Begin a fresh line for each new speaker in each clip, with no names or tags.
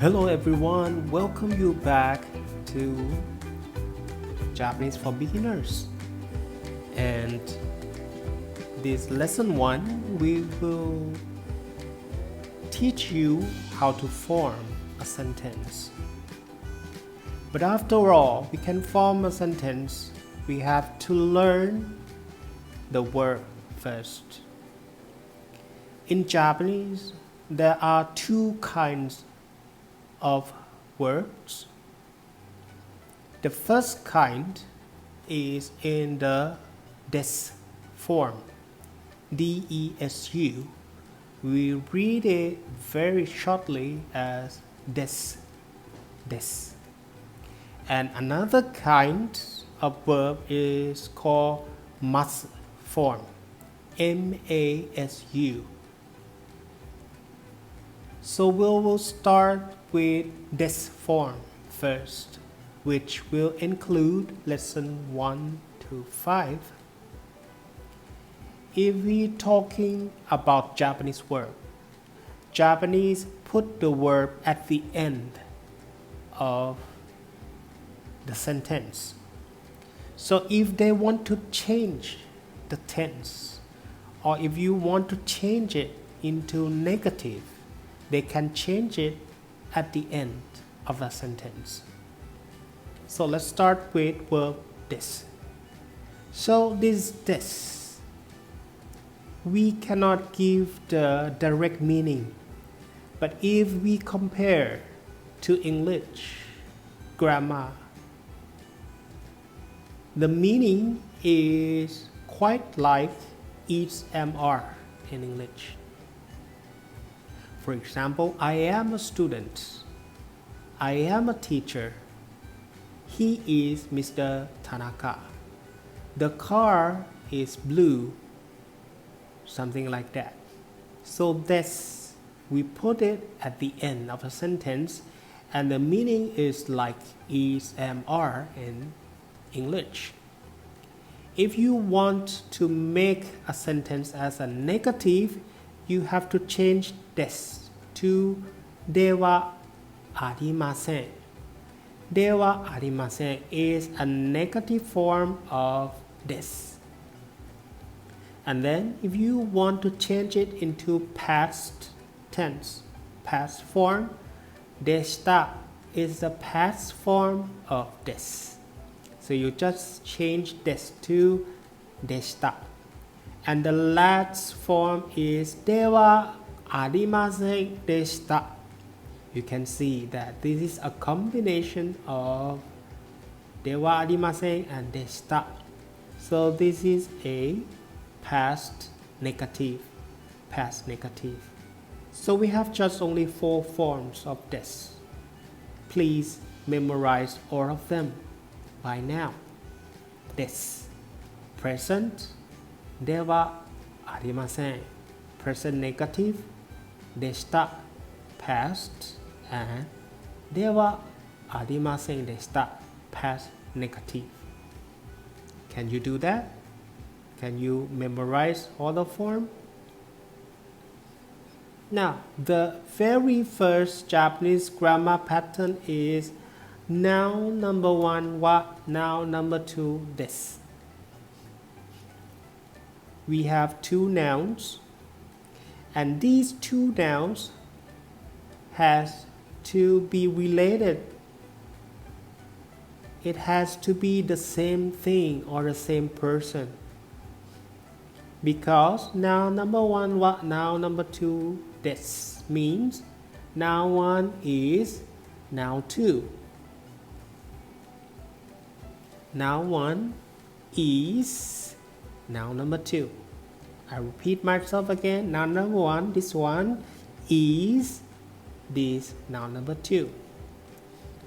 Hello everyone, welcome you back to Japanese for Beginners. And this lesson 1, we will teach you how to form a sentence. But after all, we can form a sentence, we have to learn the word first. In Japanese, there are two kinds of words. The first kind is in the desu form, D-E-S-U. We read it very shortly as desu, desu. And another kind of verb is called masu form, M-A-S-U. So we will start with this form first, which will include lesson 1 to 5. If we're talking about Japanese verb, Japanese put the verb at the end of the sentence. So if they want to change the tense, or if you want to change it into negative, they can change it at the end of the sentence. So let's start with verb this. So this, we cannot give the direct meaning, but if we compare to English grammar, the meaning is quite like each MR in English. For example, I am a student. I am a teacher. He is Mr. Tanaka. The car is blue. Something like that. So this, we put it at the end of a sentence, and the meaning is like is MR in English. If you want to make a sentence as a negative, you have to change this to dewa arimasen. Dewa arimasen is a negative form of this. And then if you want to change it into past tense, past form, deshita is the past form of this. So you just change this to deshita. And the last form is dewa arimasen deshita. You can see that this is a combination of dewa arimasen and deshita. So this is a past negative. So we have just only 4 forms of this. Please memorize all of them by now. This, present, dewa arimasen, present negative, deshita, past, and dewa arimasen deshita, past negative. Can you do that? Can you memorize all the form? Now, the very first Japanese grammar pattern is noun number 1 wa, noun number 2 des. We have 2 nouns, and these 2 nouns has to be related. It has to be the same thing or the same person, because noun number 1 wa, noun number 2 des means noun 1 is noun 2. Noun 1 is noun number 2. I repeat myself again. Noun number 1, this one, is this noun number 2.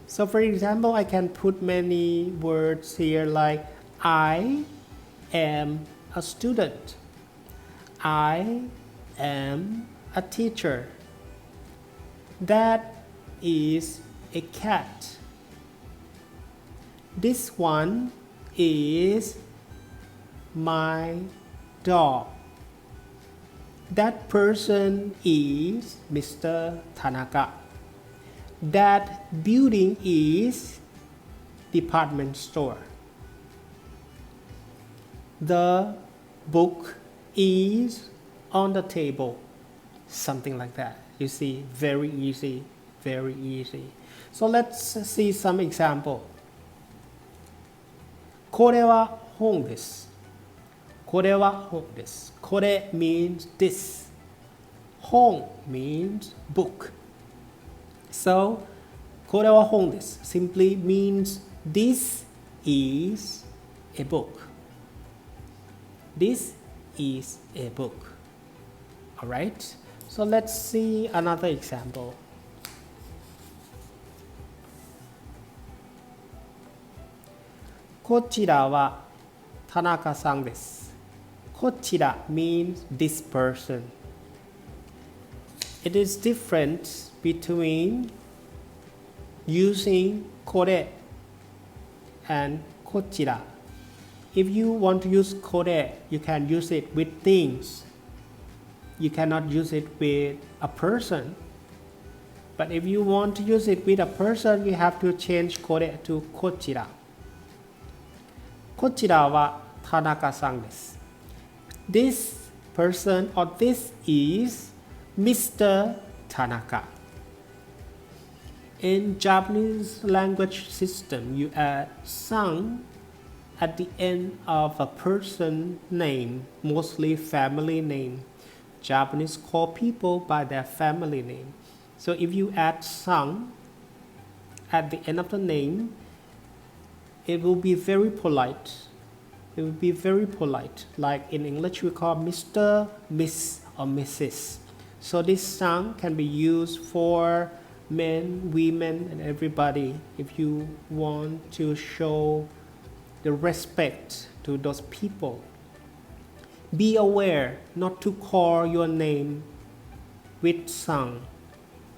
So for example, I can put many words here like I am a student. I am a teacher. That is a cat. This one is my dog. That person is Mr. Tanaka. That building is department store. The book is on the table. Something like that. You see, very easy, very easy. So let's see some example. これは本です。これは本です。これ means this. 本 means book. So これは本です simply means this is a book. This is a book. Alright? So let's see another example. こちらは田中さんです。こちら means this person. It is different between using これ and こちら. If you want to use これ, you can use it with things. You cannot use it with a person. But if you want to use it with a person, you have to change これ to こちら. こちらは田中さんです。This person or this is Mr. Tanaka. In Japanese language system, you add "san" at the end of a person name, mostly family name. Japanese call people by their family name. So if you add "san" at the end of the name, it will be very polite. It will be very polite. Like in English, we call Mr., Miss, or Mrs. So this "san" can be used for men, women, and everybody if you want to show the respect to those people. Be aware not to call your name with "san."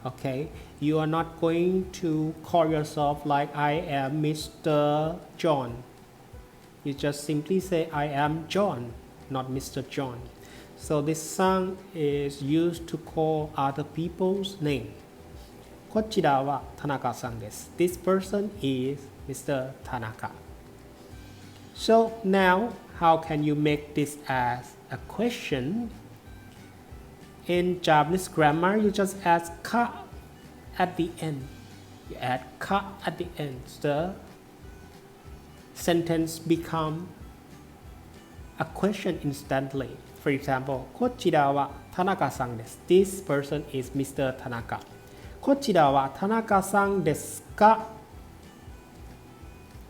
Okay? You are not going to call yourself like I am Mr. John. You just simply say I am John, not Mr. John. So this "san" is used to call other people's name. こちらは田中さんです。This person is Mr. Tanaka. So now, how can you make this as a question? In Japanese grammar, you just add ka at the end. You add ka at the end. The sentence become a question instantly. For example, こちらは田中さんです。This person is Mr. Tanaka. こちらは田中さんですか？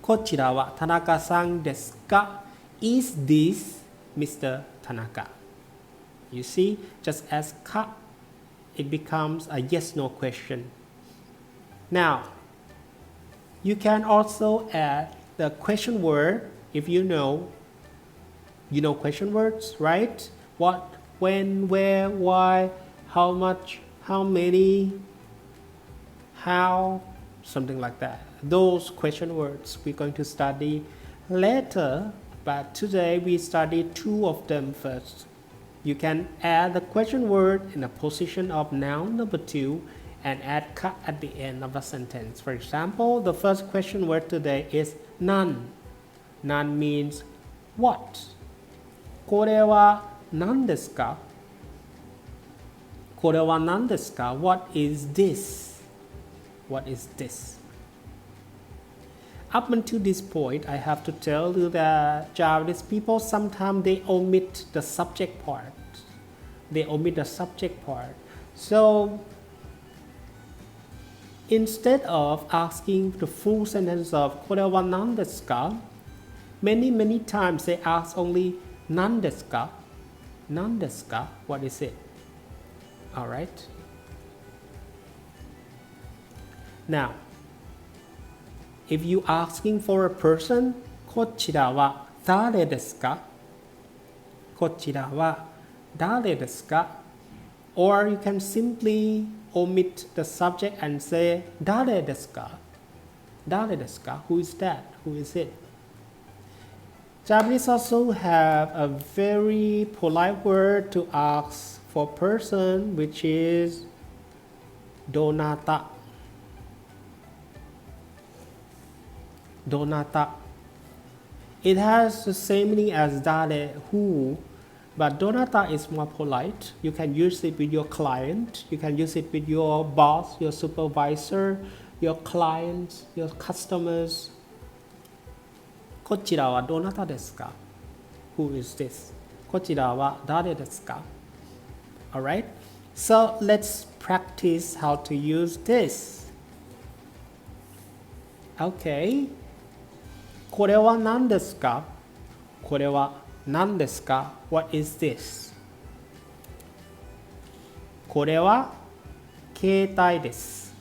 こちらは田中さんですか？ Is this Mr. Tanaka? You see, just as ka, it becomes a yes/no question. Now, you can also add the question word if you know question words, right? What, when, where, why, how much, how many, how, something like that. Those question words we're going to study later, but today we study two of them first. You can add the question word in the position of noun number 2 and add ka at the end of the sentence. For example, the first question word today is none. None means what? これは何ですか? これは何ですか? What is this? What is this? Up until this point, I have to tell you that Japanese people sometimes they omit the subject part. They omit the subject part. So instead of asking the full sentence of これは何ですか? Many times they ask only 何ですか? 何ですか? What is it? Alright. Now, if you asking for a person, こちらは誰ですか? こちらは誰ですか? Or you can simply omit the subject and say 誰ですか? 誰ですか? Who is that? Who is it? Japanese also have a very polite word to ask for person, which is どなた. donata. It has the same meaning as dare, who, but donata is more polite. You can use it with your client, you can use it with your boss, your supervisor, your clients, your customers. こちらはどなたですか? Who is this? こちらは誰ですか? Alright? So let's practice how to use this. Okay. これは何ですか? これは何ですか? What is this? これは携帯です。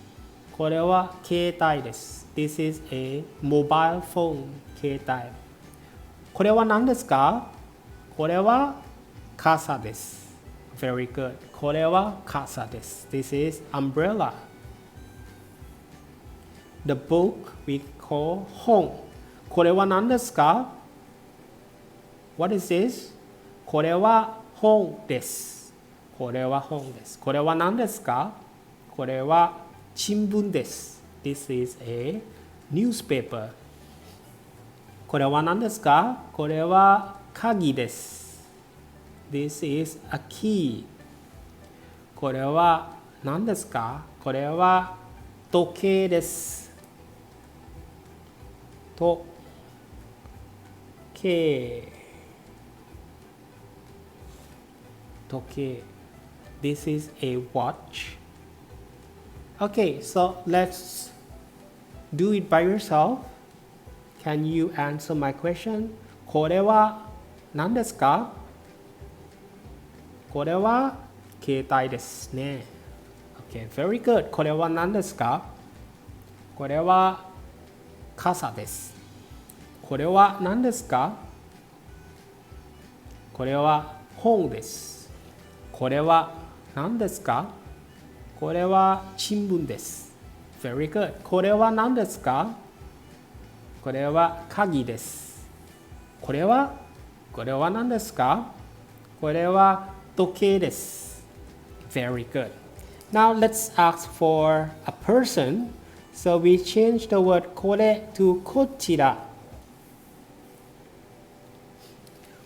これは携帯です。This is a mobile phone. 携帯。これは何ですか? これは傘です。Very good. これは傘です。This is umbrella. The book we call 本。これは何ですか? What is this? これは本です。これは本です。これは何ですか? これは新聞です。This is a newspaper. これは何ですか? これは鍵です。This is a key. これは何ですか? これは時計です。時計。時計。This is a watch. Okay, so let's do it by yourself. Can you answer my question? これは何ですか? これは携帯ですね。Okay, very good. これは何ですか? これは傘です。これは何ですか? これは本です。これは何ですか? これは新聞です。Very good. これは何ですか? これは鍵です。これは何ですか? これは時計です。Very good. Now let's ask for a person. So we change the word これ to こちら。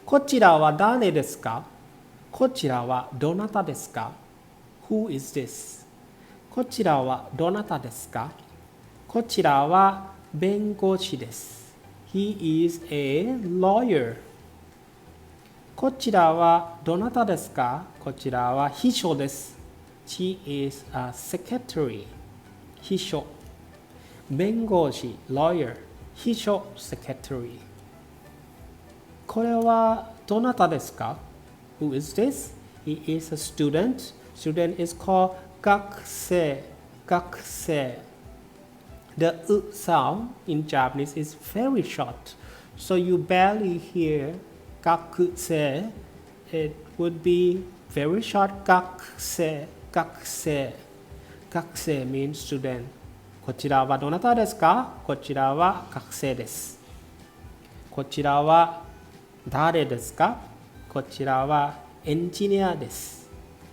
こちらは誰ですか? こちらはどなたですか? Who is this? こちらはどなたですか? こちらは弁護士です。He is a lawyer. こちらはどなたですか? こちらは秘書です。She is a secretary. 秘書。弁護士 lawyer。秘書 secretary。これはどなたですか? Who is this? He is a student. Student is called 学生。学生。The sound in Japanese is very short, so you barely hear 学生. It would be very short 学生。学生。学生 means student. こちらはどなたですか? こちらは学生です。こちらは誰ですか? こちらはエンジニアです。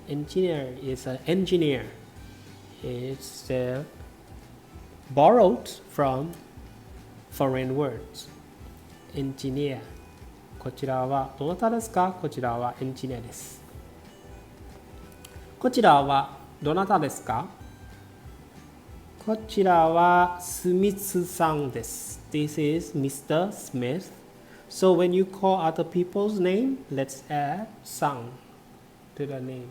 Engineer is an engineer. It's borrowed from foreign words. Engineer. こちらはどなたですか? こちらはエンジニアです。こちらはどなたですか? こちらはスミスさんです。This is Mr. Smith. So when you call other people's name, let's add さん to the name.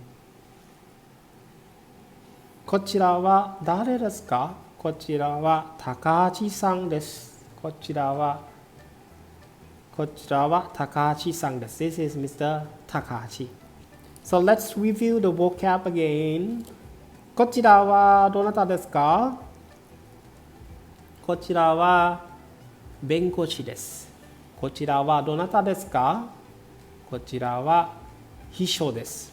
こちらは誰ですか? こちらは高橋さんです。こちらは高橋さんです。This is Mr. 高橋。So let's review the vocab again. こちらはどなたですか? こちらは弁護士です。こちらはどなたですか? こちらは秘書です。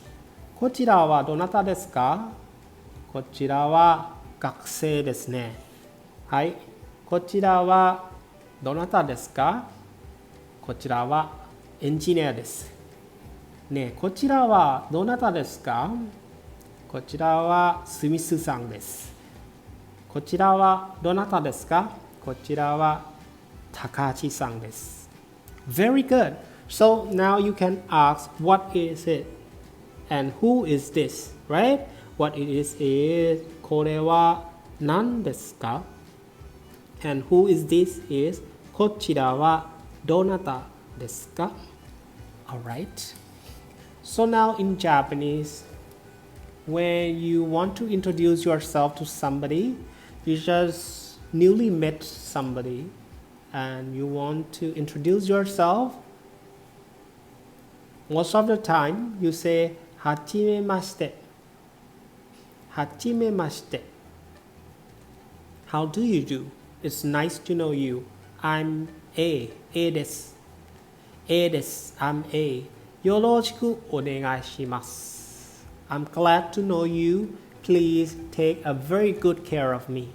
こちらはどなたですか? こちらは学生ですね。はい。こちらはどなたですか? こちらはエンジニアです。ね、こちらはどなたですか? こちらはスミスさんです。こちらはどなたですか? こちらは Takashi-san desu. Very good. So now you can ask what is it and who is this, right? What it is これは何ですか? And who is this is こちらはどなたですか? Alright. So now in Japanese, when you want to introduce yourself to somebody, you just newly met somebody and you want to introduce yourself, most of the time you say はじめまして。はじめまして。How do you do? It's nice to know you. I'm A. A です。A です。I'm A. よろしくお願いします。I'm glad to know you. Please take a very good care of me.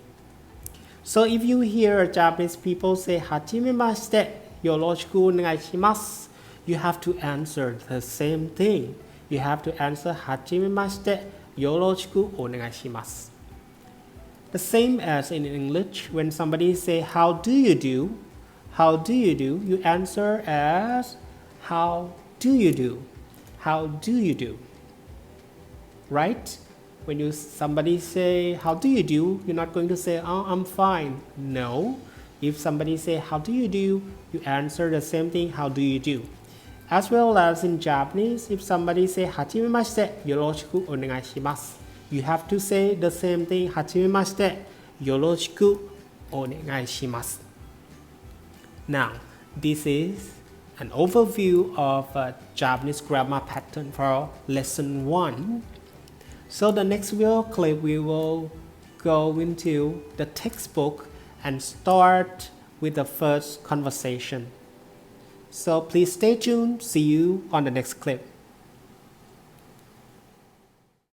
So if you hear Japanese people say はじめまして、よろしくお願いします, you have to answer the same thing. You have to answer はじめまして、よろしくお願いします. The same as in English, when somebody say how do you do, how do you do, you answer as how do you do, how do you do, right? When somebody say how do you do, you're not going to say oh I'm fine. No. If somebody say how do you do, you answer the same thing, how do you do. As well as in Japanese, if somebody say はじめまして、よろしくお願いします, you have to say the same thing, はじめまして、よろしくお願いします. Now, this is an overview of a Japanese grammar pattern for lesson 1. So the next video clip we will go into the textbook and start with the first conversation. So please stay tuned. See you on the next clip.